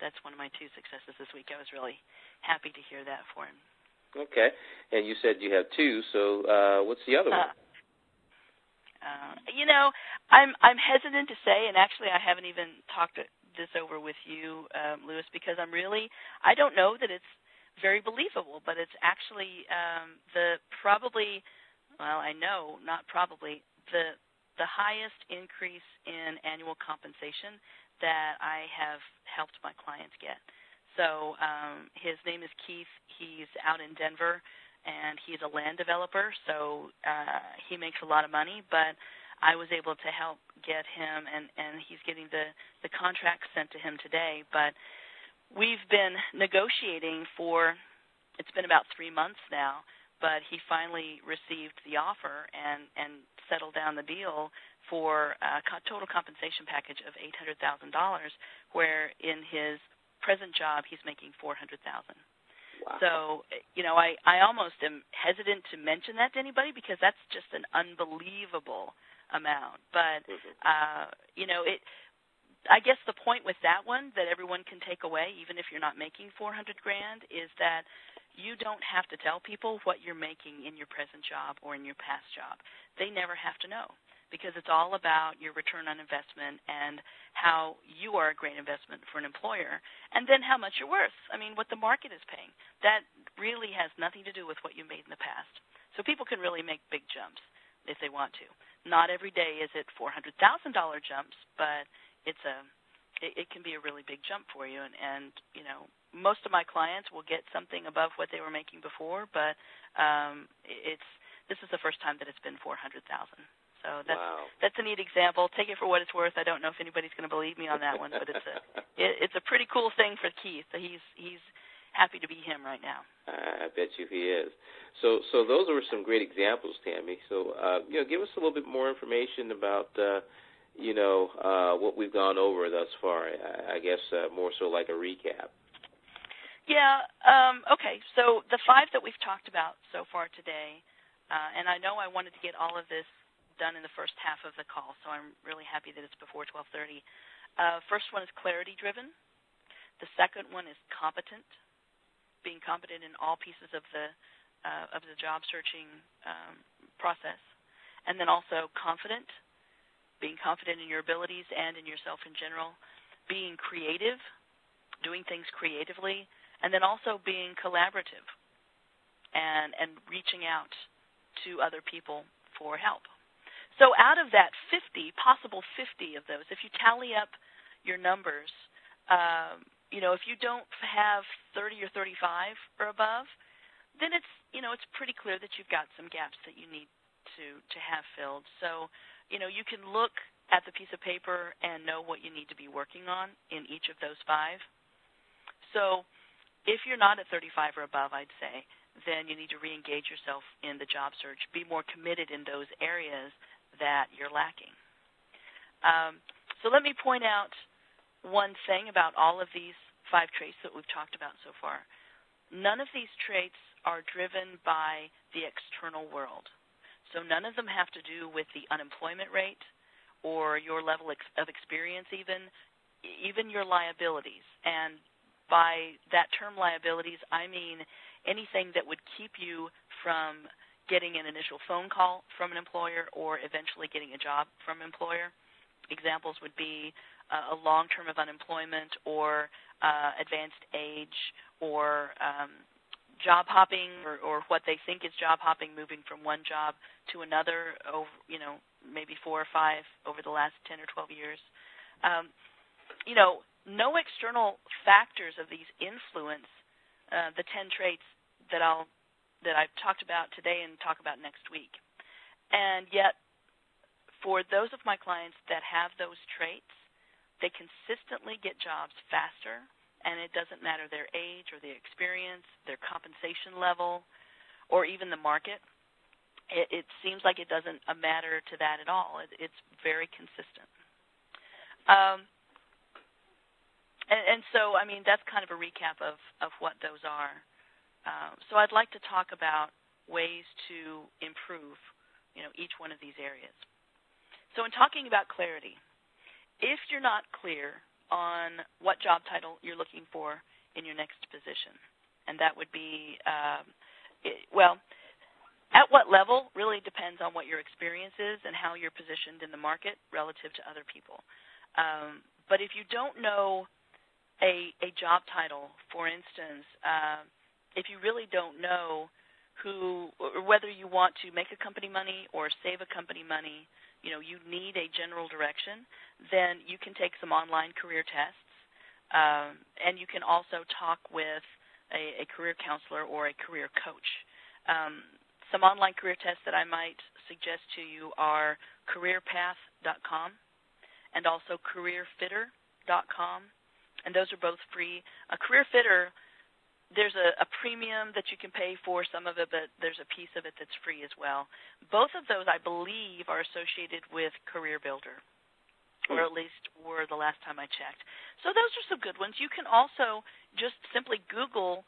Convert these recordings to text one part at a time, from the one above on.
that's one of my 2 successes this week. I was really happy to hear that for him. Okay, and you said you have 2, so what's the other one? I'm hesitant to say, and actually I haven't even talked this over with you, Lewis, because I don't know that it's very believable, but it's actually the highest increase in annual compensation that I have helped my clients get. So his name is Keith. He's out in Denver, and he's a land developer, so he makes a lot of money, but I was able to help get him, and he's getting the contract sent to him today. But we've been negotiating it's been about 3 months now, but he finally received the offer and settled down the deal for a total compensation package of $800,000, where in his present job he's making $400,000. Wow. So, I almost am hesitant to mention that to anybody because that's just an unbelievable amount. But, I guess the point with that one that everyone can take away, even if you're not making $400,000, is that you don't have to tell people what you're making in your present job or in your past job. They never have to know because it's all about your return on investment and how you are a great investment for an employer, and then how much you're worth. I mean, what the market is paying. That really has nothing to do with what you made in the past. So people can really make big jumps if they want to. Not every day is it $400,000 jumps, but it can be a really big jump for you. And most of my clients will get something above what they were making before, but this is the first time that it's been $400,000. So that's a neat example. Take it for what it's worth. I don't know if anybody's going to believe me on that one, but it's a pretty cool thing for Keith. He's happy to be him right now. I bet you he is. So those were some great examples, Tammy. So give us a little bit more information about what we've gone over thus far. I guess more so like a recap. Yeah. Okay. So the 5 that we've talked about so far today, and I know I wanted to get all of this done in the first half of the call, so I'm really happy that it's before 12:30. First one is clarity-driven. The second one is competent, being competent in all pieces of the job searching process, and then also confident, being confident in your abilities and in yourself in general, being creative, doing things creatively, and then also being collaborative and reaching out to other people for help. So out of that possible 50 of those, if you tally up your numbers, if you don't have 30 or 35 or above, then it's pretty clear that you've got some gaps that you need to have filled. So, you can look at the piece of paper and know what you need to be working on in each of those 5. So if you're not at 35 or above, I'd say, then you need to reengage yourself in the job search. Be more committed in those areas that you're lacking. So let me point out one thing about all of these 5 traits that we've talked about so far. None of these traits are driven by the external world. So none of them have to do with the unemployment rate or your level of experience even your liabilities. And by that term liabilities, I mean anything that would keep you from getting an initial phone call from an employer or eventually getting a job from an employer. Examples would be a long term of unemployment or advanced age or job hopping or what they think is job hopping, moving from one job to another over, maybe 4 or 5 over the last 10 or 12 years. No external factors of these influence the 10 traits that I've talked about today and talk about next week. And yet, for those of my clients that have those traits, they consistently get jobs faster, and it doesn't matter their age or their experience, their compensation level, or even the market. It seems like it doesn't matter to that at all. It's very consistent. And so, that's kind of a recap of what those are. So I'd like to talk about ways to improve, each one of these areas. So in talking about clarity, if you're not clear on what job title you're looking for in your next position. And that would be, at what level really depends on what your experience is and how you're positioned in the market relative to other people. But if you don't know a job title, for instance, if you really don't know whether you want to make a company money or save a company money, you need a general direction, then you can take some online career tests, and you can also talk with a career counselor or a career coach. Some online career tests that I might suggest to you are careerpath.com and also careerfitter.com, and those are both free. A CareerFitter, there's a premium that you can pay for some of it, but there's a piece of it that's free as well. Both of those, I believe, are associated with CareerBuilder, or at least were the last time I checked. So those are some good ones. You can also just simply Google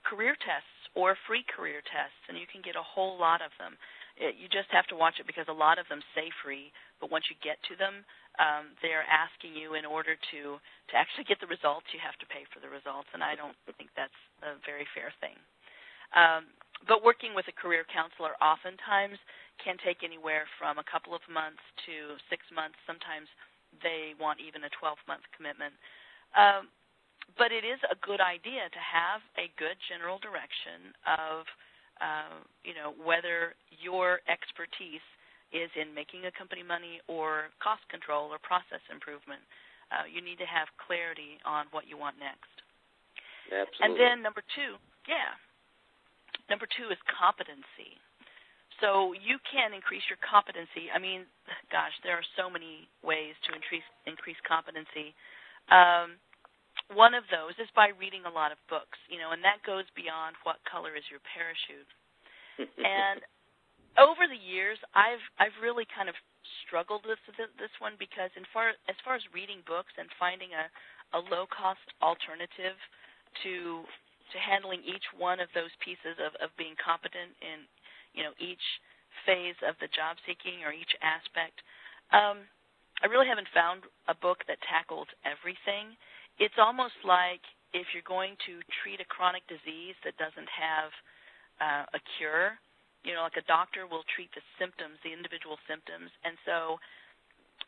career tests or free career tests, and you can get a whole lot of them. You just have to watch it because a lot of them say free, but once you get to them, they're asking you in order to actually get the results, you have to pay for the results, and I don't think that's a very fair thing. But working with a career counselor oftentimes can take anywhere from a couple of months to 6 months. Sometimes they want even a 12-month commitment. But it is a good idea to have a good general direction of, whether your expertise is in making a company money or cost control or process improvement. You need to have clarity on what you want next. Absolutely. And then number two is competency. So you can increase your competency. I mean, gosh, there are so many ways to increase competency. One of those is by reading a lot of books, and that goes beyond what color is your parachute. And over the years, I've really kind of struggled with this one because as far as reading books and finding a low-cost alternative to handling each one of those pieces of being competent in each phase of the job seeking or each aspect, I really haven't found a book that tackles everything. It's almost like if you're going to treat a chronic disease that doesn't have a cure, like a doctor will treat the symptoms, the individual symptoms. And so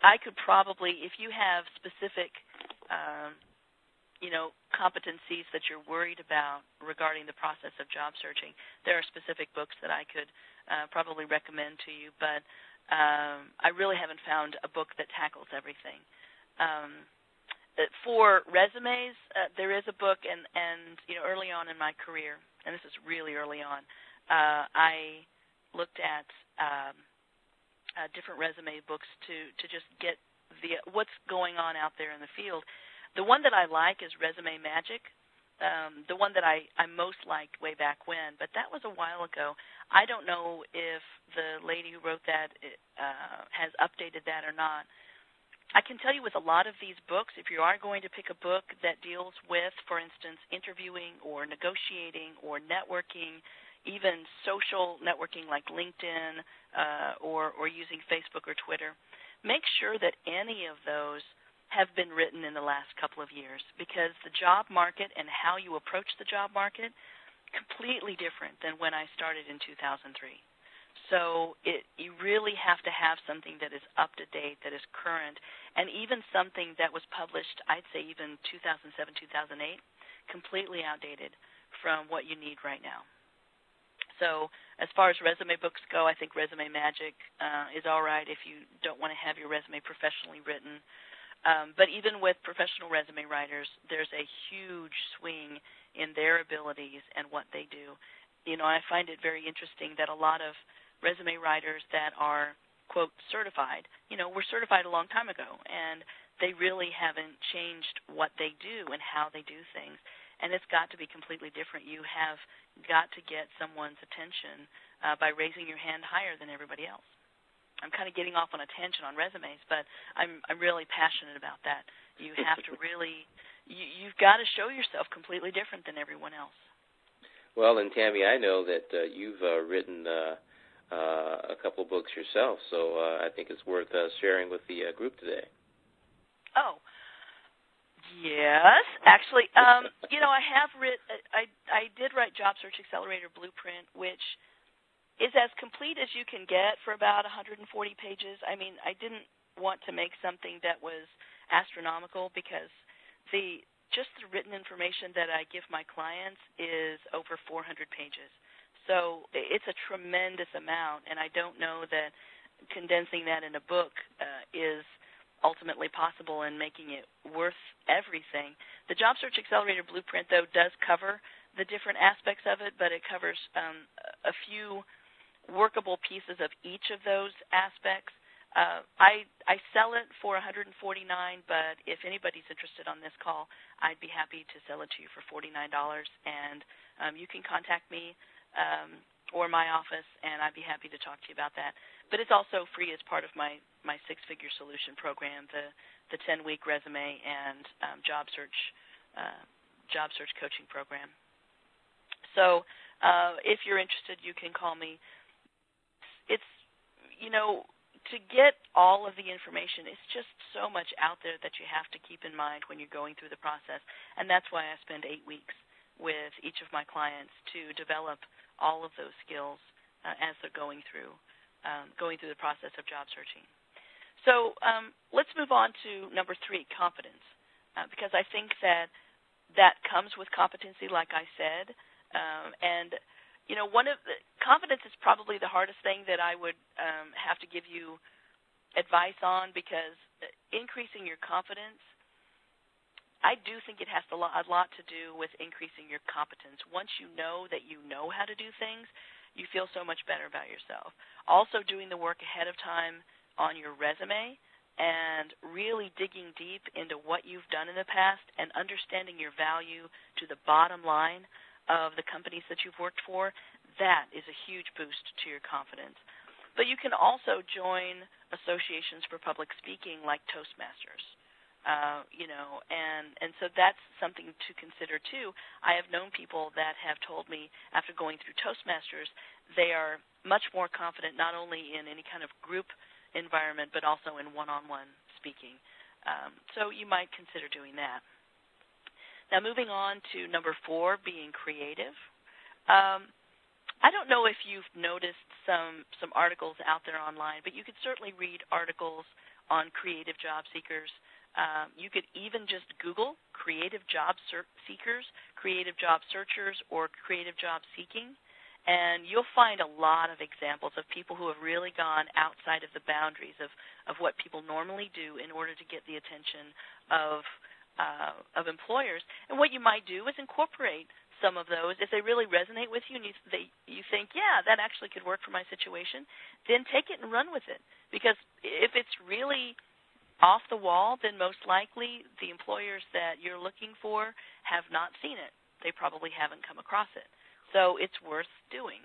I could probably, if you have specific, competencies that you're worried about regarding the process of job searching, there are specific books that I could probably recommend to you. But I really haven't found a book that tackles everything. For resumes, there is a book, and early on in my career, and this is really early on, I looked at different resume books to just get what's going on out there in the field. The one that I like is Resume Magic, the one that I most liked way back when, but that was a while ago. I don't know if the lady who wrote that has updated that or not. I can tell you with a lot of these books, if you are going to pick a book that deals with, for instance, interviewing or negotiating or networking, even social networking like LinkedIn or using Facebook or Twitter, make sure that any of those have been written in the last couple of years, because the job market and how you approach the job market completely different than when I started in 2003. So you really have to have something that is up to date, that is current, and even something that was published, I'd say even 2007, 2008, completely outdated from what you need right now. So as far as resume books go, I think Resume Magic is all right if you don't want to have your resume professionally written. But even with professional resume writers, there's a huge swing in their abilities and what they do. I find it very interesting that a lot of resume writers that are, quote, certified, were certified a long time ago, and they really haven't changed what they do and how they do things. And it's got to be completely different. You have got to get someone's attention by raising your hand higher than everybody else. I'm kind of getting off on a tangent on resumes, but I'm really passionate about that. You have to really, you've got to show yourself completely different than everyone else. Well, and Tammy, I know that you've written a couple of books yourself, so I think it's worth sharing with the group today. Oh, Yes, actually, I did write Job Search Accelerator Blueprint, which is as complete as you can get for about 140 pages. I mean, I didn't want to make something that was astronomical because the written information that I give my clients is over 400 pages. So it's a tremendous amount, and I don't know that condensing that in a book is ultimately possible and making it worth everything. The Job Search Accelerator Blueprint, though, does cover the different aspects of it, but it covers a few workable pieces of each of those aspects. I sell it for $149, but if anybody's interested on this call, I'd be happy to sell it to you for $49, and you can contact me or my office, and I'd be happy to talk to you about that. But it's also free as part of my six-figure solution program, the 10-week resume and job search coaching program. So if you're interested, you can call me. It's, to get all of the information, it's just so much out there that you have to keep in mind when you're going through the process, and that's why I spend 8 weeks with each of my clients to develop all of those skills as they're going through the process of job searching. So let's move on to number 3, competence, because I think that comes with competency, like I said, and one of the competence is probably the hardest thing that I would have to give you advice on, because increasing your confidence, I do think it has a lot to do with increasing your competence. Once you know that you know how to do things, you feel so much better about yourself. Also, doing the work ahead of time on your resume and really digging deep into what you've done in the past and understanding your value to the bottom line of the companies that you've worked for, that is a huge boost to your confidence. But you can also join associations for public speaking like Toastmasters. And so that's something to consider too. I have known people that have told me after going through Toastmasters, they are much more confident not only in any kind of group environment but also in one-on-one speaking. So you might consider doing that. Now moving on to number 4, being creative. I don't know if you've noticed some articles out there online, but you could certainly read articles on creative job seekers. You could even just Google creative job seekers, creative job searchers, or creative job seeking, and you'll find a lot of examples of people who have really gone outside of the boundaries of what people normally do in order to get the attention of employers. And what you might do is incorporate some of those. If they really resonate with you and you think, yeah, that actually could work for my situation, then take it and run with it. Because if it's really off the wall, then most likely the employers that you're looking for have not seen it. They probably haven't come across it. So it's worth doing.